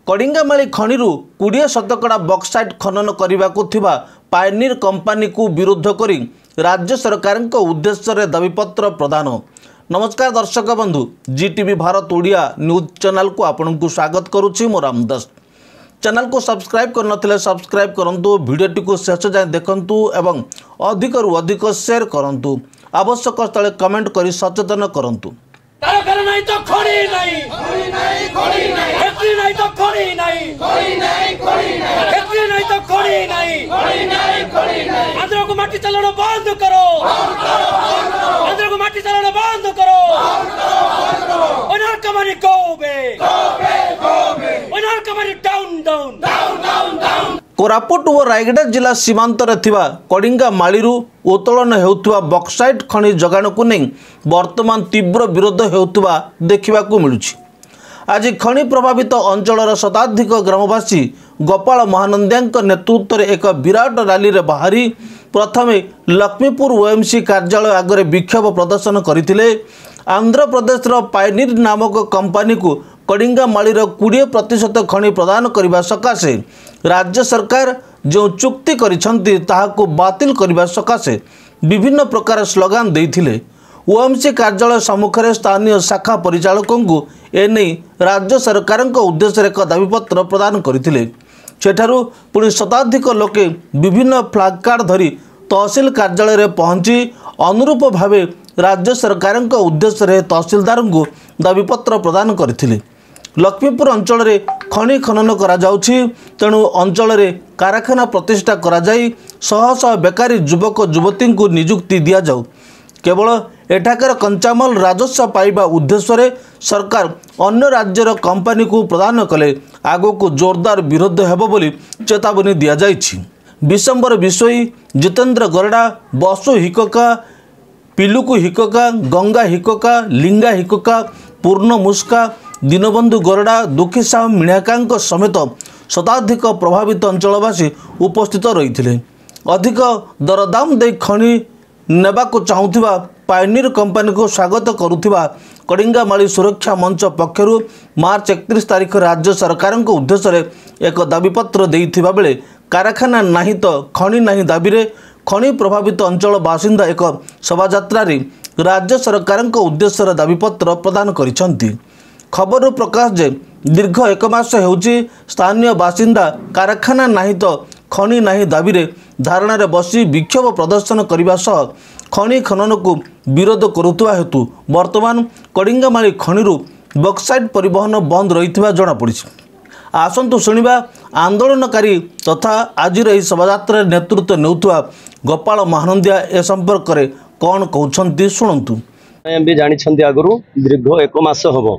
कड़िंगामाली खणिरू 20 शतकड़ा bauxite खनन करने Pioneer company को विरोध करी राज्य सरकार उद्देश्य दाबीपत्र प्रदान। नमस्कार दर्शक बंधु, जीटीवी भारत ओडिया न्यूज चैनल को आपन को स्वागत करुच्ची। मो रामदास। चैनल को सब्सक्राइब कर नथिले सब्सक्राइब करंतु, वीडियोटी को शेष जाए देखंतु एवं अधिक रु अधिक शेयर करंतु। आवश्यक स्थले कमेंट करी सचेतन करंतु। नहीं तो खड़ी नहीं, फैक्ट्री नहीं तो खड़ी नहीं, फैक्ट्री नहीं तो खड़ी नहीं। आंध्र को माटी चलाना बंद करो, आंध्र को माटी चलाना बंद करो। ओनर कमानी गो बे, ओनर कमानी down down down down. Koraput और रायगड़ा जिला सीमांत कड़िंगामाली उत्तोलन होता बक्साइट खनि जगाण को नहीं वर्तमान तीव्र विरोध होता देखा मिलूँ। आज खनि प्रभावित अंचल शताधिक ग्रामवासी गोपाल महानंदिया नेतृत्व में एक विराट रैली रे बाहरी प्रथम लक्ष्मीपुर ओएमसी कार्यालय आगे विक्षोभ प्रदर्शन करते। आंध्र प्रदेश पायनियर नामक कंपनी को कड़िंगामाली 20% खनि प्रदान करने सकाशे राज्य सरकार जो चुक्ति करिसेंती ताहाको बातिल करने सकाशे विभिन्न प्रकार स्लोगान देइथिले। ओएमसी कार्यालय सम्मुखें स्थानीय शाखा परिचालकों को एने राज्य सरकार उद्देश्य एक दाबीपत्र प्रदान करथिले। सेठारु पुणी शताधिक लोके विभिन्न फ्लैग कार्ड धरी तहसील कार्यालय रे पहुंची अनुरूप भावे राज्य सरकार उद्देश्य तहसीलदार को दाबीपत्र प्रदान करथिले। लक्ष्मीपुर अंचल में खनि खनन करा जाउछि, तेणु अंचल में कारखाना प्रतिष्ठा करा जाई शह शह बेकारी युवक युवती को नियुक्ति दिया जाऊ। केवल एठाकर कंचामाल राजस्व पाइबा उद्देश्य सरकार अन्य राज्यर कंपनी को प्रदान कले आगो को जोरदार विरोध हेबो बोली चेतावनी दिया जाइछि। विशंबर बिशोई, जितेंद्र गरडा, बसु हिकोका, पिलुकु हिकोका, गंगा हिकोका, लिंगा हिकोका, पूर्ण मुस्का, दीनबंधु गरडा, दुखी साहब मीणाका समेत शताधिक प्रभावित अंचलवासी उपस्थित रही अधिक दरदाम दे खनि नेबाको चाहूथिबा पायनियर कंपनी को स्वागत करुथिबा कड़िंगामाली सुरक्षा मंच पक्षरु मार्च 31 तारिख राज्य सरकार उद्देश्य एक दाबीपत्र देइथिबा बेले कारखाना नाही तो खनि नाही दाबी रे खनि प्रभावित अंचल बासिंदा एक शोभायात्रा राज्य सरकार उद्देश्य दाबीपत्र प्रदान करिसेंती। खबर प्रकाश जे दीर्घ एक मास होउची स्थानीय बासिंदा कारखाना नाही तो खनि नाही दाबी रे धारणा रे बसी विक्षोभ प्रदर्शन करने सह खनि खनन को विरोध करुवा हेतु वर्तमान कड़िंगामाली खनिरू बक्साइट परिवहन बंद रही जना पड़ी। आसंतु शुणा आंदोलनकारी तथा आज शोभायात्रा नेतृत्व नेउथुवा गोपाल महानंदिया ए संपर्क में कौन कहते शुणु। भी जानी आगु दीर्घ एक मास हम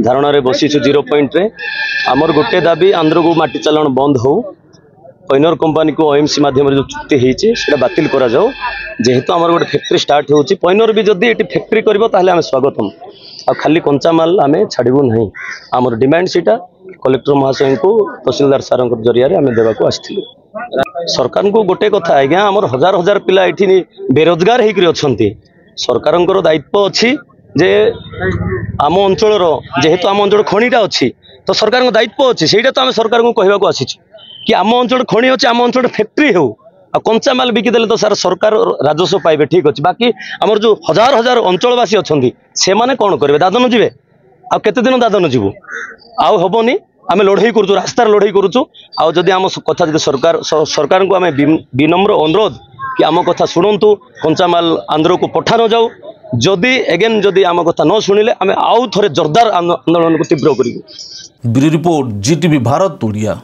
धारणा रे बसीचु 0 पॉइंट रे आमर गोटे दाबी आंध्र को माटी चालाण बंद हो पायनियर कंपनी को ओएमसी माध्यम जो चुक्ति होती बातिल करा जाओ। जेहेतु आमर गोटे फैक्ट्री स्टार्ट होची पायनियर भी जदि ये फैक्ट्री करबो ताहले आमे स्वागतम आ खाली कंचामाल आमे छाड़बू नहीं। आमर डिमांड सीटा कलेक्टर महाशय को तहसीलदार सार जरिया आमे देवा को आसथिलु। सरकार को गोटे कथा आज्ञा आमर हजार हजार पिला एठी बेरोजगार होकर अच्छी सरकार दायित्व अच्छी जे आम अंचल जेहेतु आम अंचल खनिटा अच्छी तो सरकार दायित्व अच्छी से आम सरकार को कहवाक आसी कि आम अंचल खनि अच्छे आम अंचल फैक्ट्री हो कंचा माल बिकिदेले तो सारा सरकार राजस्व पाइबे ठीक अच्छे। बाकी आमर जो हजार हजार अंचलवासी अच्छा से मैंने कौन करेंगे दादन जीवे आ केते दिन दादन जीवु आउ हेनी आम लड़ाई करूँ रास्तार लड़ाई करूँ आदि आम कथा जब सरकार को आम विनम्र अनुरोध कि आम कथा शुणु कंचामाल आंध्र को पठा न जाऊ जदि एगेन जदि आम कथा न शुणिले आम आउ थे जोरदार आंदोलन को तीव्र करूँ। Bureau report, Zee TV Bharat Odia.